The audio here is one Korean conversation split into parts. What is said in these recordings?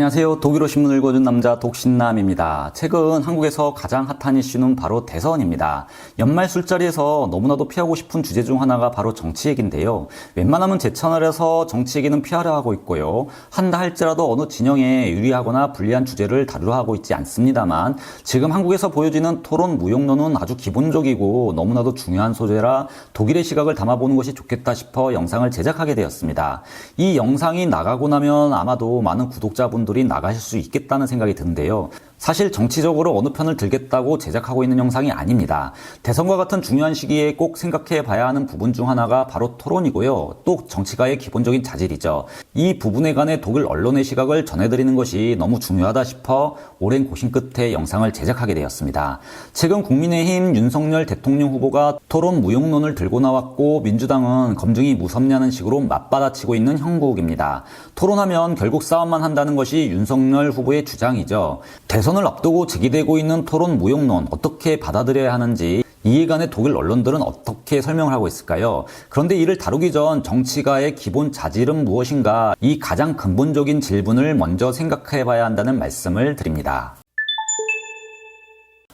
안녕하세요. 독일어 신문 읽어준 남자 독신남입니다. 최근 한국에서 가장 핫한 이슈는 바로 대선입니다. 연말 술자리에서 너무나도 피하고 싶은 주제 중 하나가 바로 정치 얘기인데요. 웬만하면 제 채널에서 정치 얘기는 피하려 하고 있고요. 한다 할지라도 어느 진영에 유리하거나 불리한 주제를 다루려 하고 있지 않습니다만, 지금 한국에서 보여지는 토론 무용론은 아주 기본적이고 너무나도 중요한 소재라 독일의 시각을 담아보는 것이 좋겠다 싶어 영상을 제작하게 되었습니다. 이 영상이 나가고 나면 아마도 많은 구독자분들이 나가실 수 있겠다는 생각이 드는데요. 사실 정치적으로 어느 편을 들겠다고 제작하고 있는 영상이 아닙니다. 대선과 같은 중요한 시기에 꼭 생각해 봐야 하는 부분 중 하나가 바로 토론이고요. 또 정치가의 기본적인 자질이죠. 이 부분에 관해 독일 언론의 시각을 전해드리는 것이 너무 중요하다 싶어 오랜 고심 끝에 영상을 제작하게 되었습니다. 최근 국민의힘 윤석열 대통령 후보가 토론 무용론을 들고 나왔고, 민주당은 검증이 무섭냐는 식으로 맞받아치고 있는 형국입니다. 토론하면 결국 싸움만 한다는 것이 윤석열 후보의 주장이죠. 대선을 앞두고 제기되고 있는 토론 무용론 어떻게 받아들여야 하는지 이에 관해 독일 언론들은 어떻게 설명을 하고 있을까요? 그런데 이를 다루기 전 정치가의 기본 자질은 무엇인가, 이 가장 근본적인 질문을 먼저 생각해 봐야 한다는 말씀을 드립니다.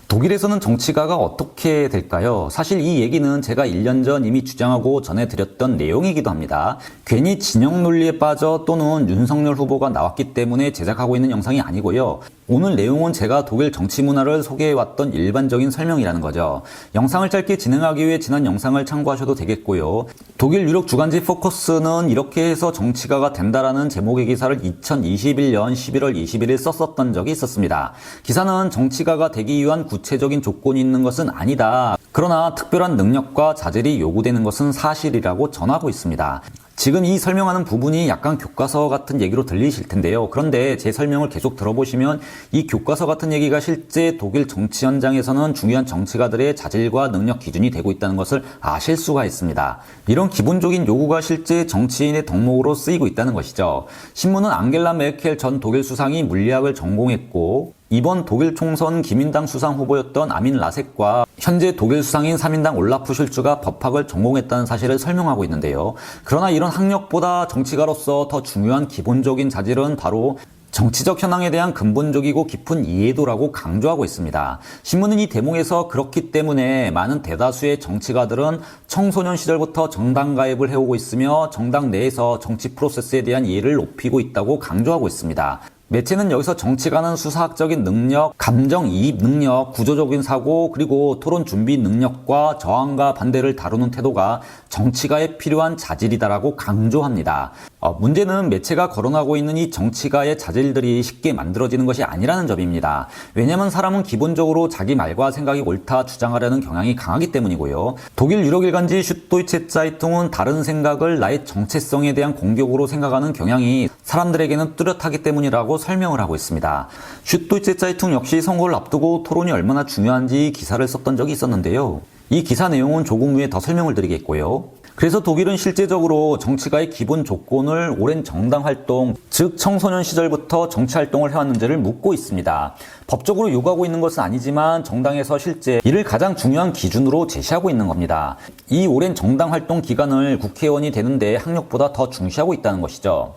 독일에서는 정치가가 어떻게 될까요? 사실 이 얘기는 제가 1년 전 이미 주장하고 전해드렸던 내용이기도 합니다. 괜히 진영 논리에 빠져 또는 윤석열 후보가 나왔기 때문에 제작하고 있는 영상이 아니고요. 오늘 내용은 제가 독일 정치 문화를 소개해왔던 일반적인 설명이라는 거죠. 영상을 짧게 진행하기 위해 지난 영상을 참고하셔도 되겠고요. 독일 유력 주간지 포커스는 이렇게 해서 정치가가 된다라는 제목의 기사를 2021년 11월 21일 썼었던 적이 있었습니다. 기사는 정치가가 되기 위한 구체적인 조건이 있는 것은 아니다. 그러나 특별한 능력과 자질이 요구되는 것은 사실이라고 전하고 있습니다. 지금 이 설명하는 부분이 약간 교과서 같은 얘기로 들리실 텐데요. 그런데 제 설명을 계속 들어보시면 이 교과서 같은 얘기가 실제 독일 정치 현장에서는 중요한 정치가들의 자질과 능력 기준이 되고 있다는 것을 아실 수가 있습니다. 이런 기본적인 요구가 실제 정치인의 덕목으로 쓰이고 있다는 것이죠. 신문은 앙겔라 메르켈 전 독일 수상이 물리학을 전공했고, 이번 독일 총선 기민당 수상 후보였던 아민 라섹과 현재 독일 수상인 3인당 올라프 슐츠가 법학을 전공했다는 사실을 설명하고 있는데요. 그러나 이런 학력보다 정치가로서 더 중요한 기본적인 자질은 바로 정치적 현황에 대한 근본적이고 깊은 이해도라고 강조하고 있습니다. 신문은 이 대목에서 그렇기 때문에 많은 대다수의 정치가들은 청소년 시절부터 정당 가입을 해오고 있으며 정당 내에서 정치 프로세스에 대한 이해를 높이고 있다고 강조하고 있습니다. 매체는 여기서 정치가는 수사학적인 능력, 감정이입 능력, 구조적인 사고, 그리고 토론 준비 능력과 저항과 반대를 다루는 태도가 정치가에 필요한 자질이다라고 강조합니다. 문제는 매체가 거론하고 있는 이 정치가의 자질들이 쉽게 만들어지는 것이 아니라는 점입니다. 왜냐하면 사람은 기본적으로 자기 말과 생각이 옳다 주장하려는 경향이 강하기 때문이고요. 독일 유력 일간지 슈도이체 짜이퉁은 다른 생각을 나의 정체성에 대한 공격으로 생각하는 경향이 사람들에게는 뚜렷하기 때문이라고 설명을 하고 있습니다. 슈도이체 짜이퉁 역시 선거를 앞두고 토론이 얼마나 중요한지 기사를 썼던 적이 있었는데요. 이 기사 내용은 조금 후에 더 설명을 드리겠고요. 그래서 독일은 실제적으로 정치가의 기본 조건을 오랜 정당 활동, 즉 청소년 시절부터 정치 활동을 해왔는지를 묻고 있습니다. 법적으로 요구하고 있는 것은 아니지만 정당에서 실제 이를 가장 중요한 기준으로 제시하고 있는 겁니다. 이 오랜 정당 활동 기간을 국회의원이 되는데 학력보다 더 중시하고 있다는 것이죠.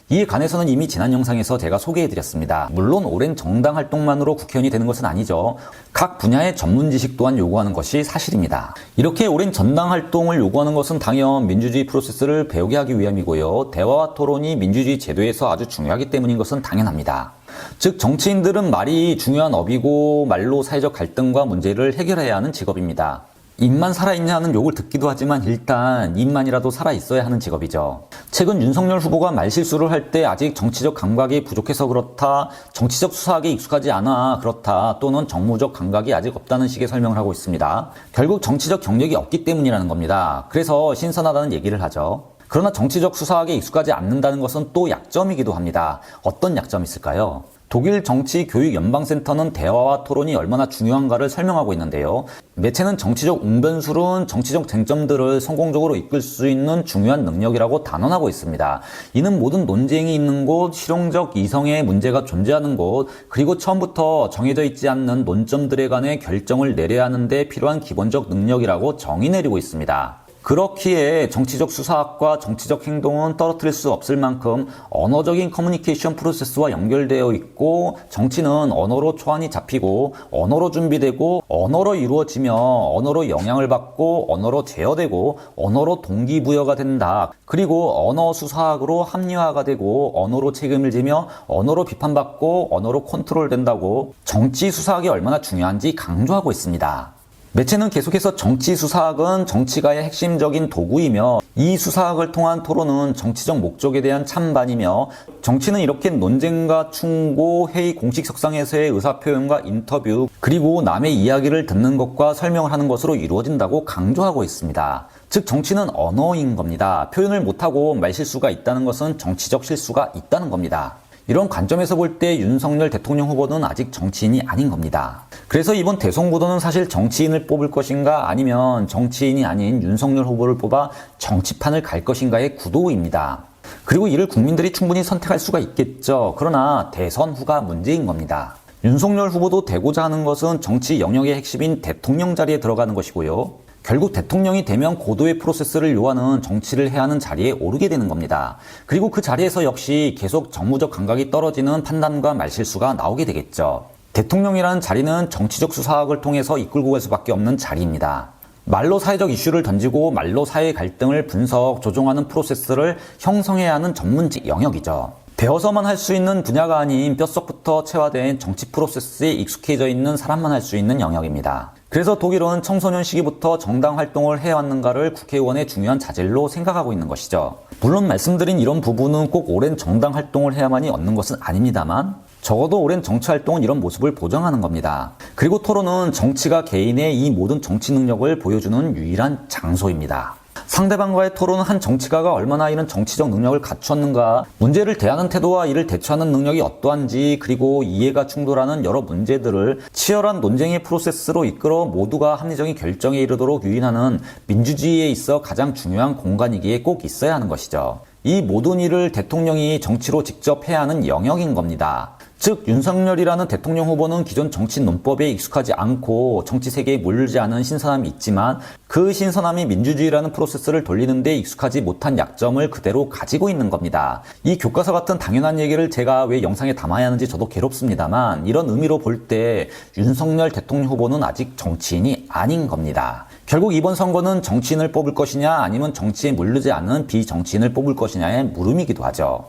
이에 관해서는 이미 지난 영상에서 제가 소개해드렸습니다. 물론 오랜 정당 활동만으로 국회의원이 되는 것은 아니죠. 각 분야의 전문 지식 또한 요구하는 것이 사실입니다. 이렇게 오랜 정당 활동을 요구하는 것은 당연 민주주의 프로세스를 배우게 하기 위함이고요. 대화와 토론이 민주주의 제도에서 아주 중요하기 때문인 것은 당연합니다. 즉 정치인들은 말이 중요한 업이고 말로 사회적 갈등과 문제를 해결해야 하는 직업입니다. 입만 살아있냐는 욕을 듣기도 하지만 일단 입만이라도 살아있어야 하는 직업이죠. 최근 윤석열 후보가 말실수를 할 때 아직 정치적 감각이 부족해서 그렇다, 정치적 수사학에 익숙하지 않아 그렇다, 또는 정무적 감각이 아직 없다는 식의 설명을 하고 있습니다. 결국 정치적 경력이 없기 때문이라는 겁니다. 그래서 신선하다는 얘기를 하죠. 그러나 정치적 수사학에 익숙하지 않는다는 것은 또 약점이기도 합니다. 어떤 약점이 있을까요? 독일 정치교육연방센터는 대화와 토론이 얼마나 중요한가를 설명하고 있는데요. 매체는 정치적 웅변술은 정치적 쟁점들을 성공적으로 이끌 수 있는 중요한 능력이라고 단언하고 있습니다. 이는 모든 논쟁이 있는 곳, 실용적 이성의 문제가 존재하는 곳, 그리고 처음부터 정해져 있지 않는 논점들에 관해 결정을 내려야 하는 데 필요한 기본적 능력이라고 정의 내리고 있습니다. 그렇기에 정치적 수사학과 정치적 행동은 떨어뜨릴 수 없을 만큼 언어적인 커뮤니케이션 프로세스와 연결되어 있고, 정치는 언어로 초안이 잡히고 언어로 준비되고 언어로 이루어지며 언어로 영향을 받고 언어로 제어되고 언어로 동기부여가 된다. 그리고 언어 수사학으로 합리화가 되고 언어로 책임을 지며 언어로 비판받고 언어로 컨트롤된다고 정치 수사학이 얼마나 중요한지 강조하고 있습니다. 매체는 계속해서 정치 수사학은 정치가의 핵심적인 도구이며 이 수사학을 통한 토론은 정치적 목적에 대한 찬반이며 정치는 이렇게 논쟁과 충고, 회의 공식석상에서의 의사표현과 인터뷰, 그리고 남의 이야기를 듣는 것과 설명을 하는 것으로 이루어진다고 강조하고 있습니다. 즉 정치는 언어인 겁니다. 표현을 못하고 말실수가 있다는 것은 정치적 실수가 있다는 겁니다. 이런 관점에서 볼 때 윤석열 대통령 후보는 아직 정치인이 아닌 겁니다. 그래서 이번 대선 구도는 사실 정치인을 뽑을 것인가 아니면 정치인이 아닌 윤석열 후보를 뽑아 정치판을 갈 것인가의 구도입니다. 그리고 이를 국민들이 충분히 선택할 수가 있겠죠. 그러나 대선 후가 문제인 겁니다. 윤석열 후보도 되고자 하는 것은 정치 영역의 핵심인 대통령 자리에 들어가는 것이고요. 결국 대통령이 되면 고도의 프로세스를 요하는 정치를 해야 하는 자리에 오르게 되는 겁니다. 그리고 그 자리에서 역시 계속 정무적 감각이 떨어지는 판단과 말실수가 나오게 되겠죠. 대통령이라는 자리는 정치적 수사학을 통해서 이끌고 갈 수밖에 없는 자리입니다. 말로 사회적 이슈를 던지고 말로 사회 갈등을 분석, 조정하는 프로세스를 형성해야 하는 전문 영역이죠. 배워서만 할 수 있는 분야가 아닌 뼛속부터 체화된 정치 프로세스에 익숙해져 있는 사람만 할 수 있는 영역입니다. 그래서 독일은 청소년 시기부터 정당 활동을 해왔는가를 국회의원의 중요한 자질로 생각하고 있는 것이죠. 물론 말씀드린 이런 부분은 꼭 오랜 정당 활동을 해야만이 얻는 것은 아닙니다만 적어도 오랜 정치 활동은 이런 모습을 보장하는 겁니다. 그리고 토론은 정치가 개인의 이 모든 정치 능력을 보여주는 유일한 장소입니다. 상대방과의 토론은 한 정치가가 얼마나 이런 정치적 능력을 갖추었는가, 문제를 대하는 태도와 이를 대처하는 능력이 어떠한지, 그리고 이해가 충돌하는 여러 문제들을 치열한 논쟁의 프로세스로 이끌어 모두가 합리적인 결정에 이르도록 유인하는 민주주의에 있어 가장 중요한 공간이기에 꼭 있어야 하는 것이죠. 이 모든 일을 대통령이 정치로 직접 해야 하는 영역인 겁니다. 즉 윤석열이라는 대통령 후보는 기존 정치 논법에 익숙하지 않고 정치 세계에 몰리지 않은 신선함이 있지만 그 신선함이 민주주의라는 프로세스를 돌리는 데 익숙하지 못한 약점을 그대로 가지고 있는 겁니다. 이 교과서 같은 당연한 얘기를 제가 왜 영상에 담아야 하는지 저도 괴롭습니다만 이런 의미로 볼 때 윤석열 대통령 후보는 아직 정치인이 아닌 겁니다. 결국 이번 선거는 정치인을 뽑을 것이냐 아니면 정치에 물르지 않은 비정치인을 뽑을 것이냐의 물음이기도 하죠.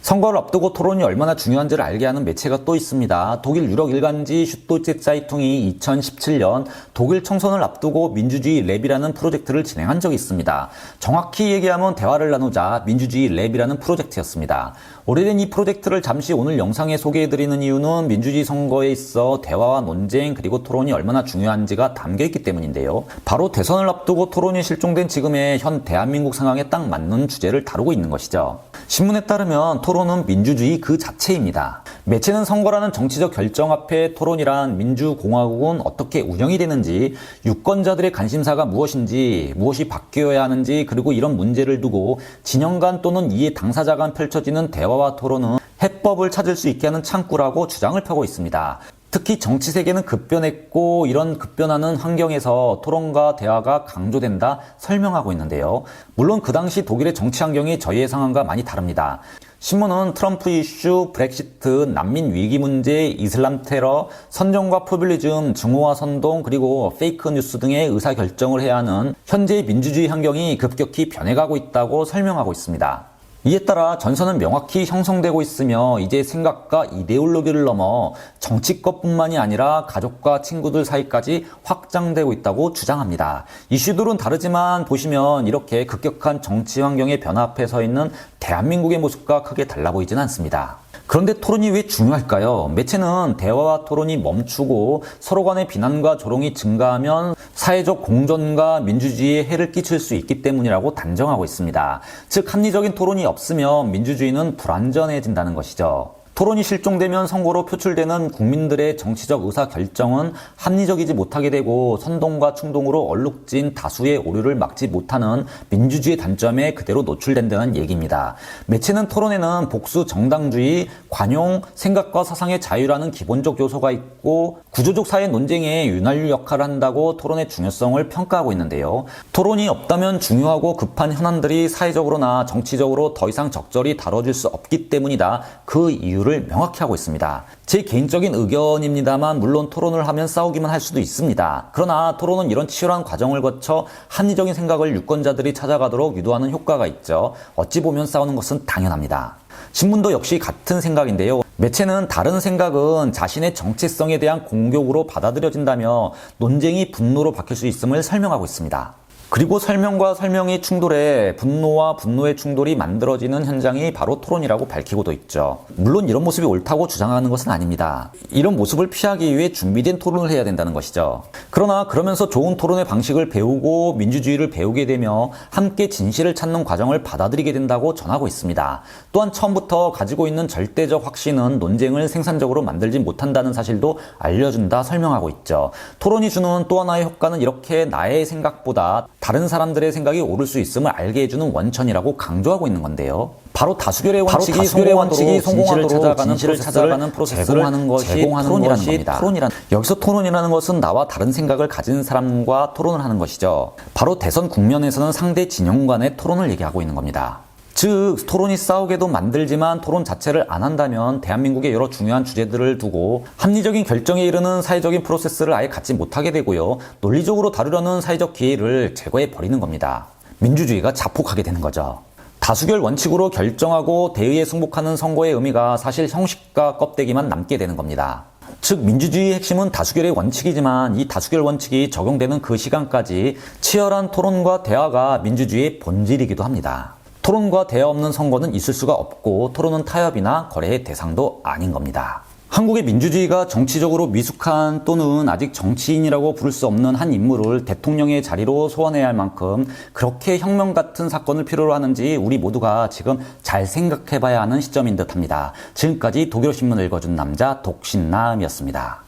선거를 앞두고 토론이 얼마나 중요한지를 알게 하는 매체가 또 있습니다. 독일 유력 일간지 슈토이체 차이퉁이 2017년 독일 총선을 앞두고 민주주의 랩이라는 프로젝트를 진행한 적이 있습니다. 정확히 얘기하면 대화를 나누자 민주주의 랩이라는 프로젝트였습니다. 오래된 이 프로젝트를 잠시 오늘 영상에 소개해드리는 이유는 민주주의 선거에 있어 대화와 논쟁 그리고 토론이 얼마나 중요한지가 담겨있기 때문인데요. 바로 대선을 앞두고 토론이 실종된 지금의 현 대한민국 상황에 딱 맞는 주제를 다루고 있는 것이죠. 신문에 따르면 토론은 민주주의 그 자체입니다. 매체는 선거라는 정치적 결정 앞에 토론이란 민주공화국은 어떻게 운영이 되는지, 유권자들의 관심사가 무엇인지, 무엇이 바뀌어야 하는지, 그리고 이런 문제를 두고 진영 간 또는 이해 당사자 간 펼쳐지는 대화와 토론은 해법을 찾을 수 있게 하는 창구라고 주장을 펴고 있습니다. 특히 정치 세계는 급변했고 이런 급변하는 환경에서 토론과 대화가 강조된다 설명하고 있는데요. 물론 그 당시 독일의 정치 환경이 저희의 상황과 많이 다릅니다. 신문은 트럼프 이슈, 브렉시트, 난민 위기 문제, 이슬람 테러, 선정과 포퓰리즘, 증오와 선동, 그리고 페이크 뉴스 등의 의사결정을 해야 하는 현재의 민주주의 환경이 급격히 변해가고 있다고 설명하고 있습니다. 이에 따라 전선은 명확히 형성되고 있으며 이제 생각과 이데올로기를 넘어 정치권뿐만이 아니라 가족과 친구들 사이까지 확장되고 있다고 주장합니다. 이슈들은 다르지만 보시면 이렇게 급격한 정치 환경의 변화 앞에 서 있는 대한민국의 모습과 크게 달라 보이진 않습니다. 그런데 토론이 왜 중요할까요? 매체는 대화와 토론이 멈추고 서로 간의 비난과 조롱이 증가하면 사회적 공존과 민주주의에 해를 끼칠 수 있기 때문이라고 단정하고 있습니다. 즉 합리적인 토론이 없으면 민주주의는 불완전해진다는 것이죠. 토론이 실종되면 선거로 표출되는 국민들의 정치적 의사결정은 합리적이지 못하게 되고 선동과 충동으로 얼룩진 다수의 오류를 막지 못하는 민주주의 단점에 그대로 노출된다는 얘기입니다. 매체는 토론에는 복수 정당주의, 관용, 생각과 사상의 자유라는 기본적 요소가 있고 구조적 사회 논쟁에 윤활유 역할을 한다고 토론의 중요성을 평가하고 있는데요. 토론이 없다면 중요하고 급한 현안들이 사회적으로나 정치적으로 더 이상 적절히 다뤄질 수 없기 때문이다. 그 이유를 명확히 하고 있습니다. 제 개인적인 의견입니다만 물론 토론을 하면 싸우기만 할 수도 있습니다. 그러나 토론은 이런 치열한 과정을 거쳐 합리적인 생각을 유권자들이 찾아가도록 유도하는 효과가 있죠. 어찌 보면 싸우는 것은 당연합니다. 신문도 역시 같은 생각인데요. 매체는 다른 생각은 자신의 정체성에 대한 공격으로 받아들여진다며 논쟁이 분노로 바뀔 수 있음을 설명하고 있습니다. 그리고 설명과 설명이 충돌해 분노와 분노의 충돌이 만들어지는 현장이 바로 토론이라고 밝히고도 있죠. 물론 이런 모습이 옳다고 주장하는 것은 아닙니다. 이런 모습을 피하기 위해 준비된 토론을 해야 된다는 것이죠. 그러나 그러면서 좋은 토론의 방식을 배우고 민주주의를 배우게 되며 함께 진실을 찾는 과정을 받아들이게 된다고 전하고 있습니다. 또한 처음부터 가지고 있는 절대적 확신은 논쟁을 생산적으로 만들지 못한다는 사실도 알려준다 설명하고 있죠. 토론이 주는 또 하나의 효과는 이렇게 나의 생각보다 다른 사람들의 생각이 옳을 수 있음을 알게 해주는 원천이라고 강조하고 있는 건데요. 바로 다수결의 원칙이 성공하도록 진실을 찾아가는 프로세스를 제공하는 것이 토론이라는 여기서 토론이라는 것은 나와 다른 생각을 가진 사람과 토론을 하는 것이죠. 바로 대선 국면에서는 상대 진영 간의 토론을 얘기하고 있는 겁니다. 즉 토론이 싸우게도 만들지만 토론 자체를 안 한다면 대한민국의 여러 중요한 주제들을 두고 합리적인 결정에 이르는 사회적인 프로세스를 아예 갖지 못하게 되고요. 논리적으로 다루려는 사회적 기회를 제거해 버리는 겁니다. 민주주의가 자폭하게 되는 거죠. 다수결 원칙으로 결정하고 대의에 승복하는 선거의 의미가 사실 형식과 껍데기만 남게 되는 겁니다. 즉 민주주의의 핵심은 다수결의 원칙이지만 이 다수결 원칙이 적용되는 그 시간까지 치열한 토론과 대화가 민주주의의 본질이기도 합니다. 토론과 대화 없는 선거는 있을 수가 없고 토론은 타협이나 거래의 대상도 아닌 겁니다. 한국의 민주주의가 정치적으로 미숙한 또는 아직 정치인이라고 부를 수 없는 한 인물을 대통령의 자리로 소환해야 할 만큼 그렇게 혁명 같은 사건을 필요로 하는지 우리 모두가 지금 잘 생각해봐야 하는 시점인 듯합니다. 지금까지 독일어신문을 읽어준 남자 독신남이었습니다.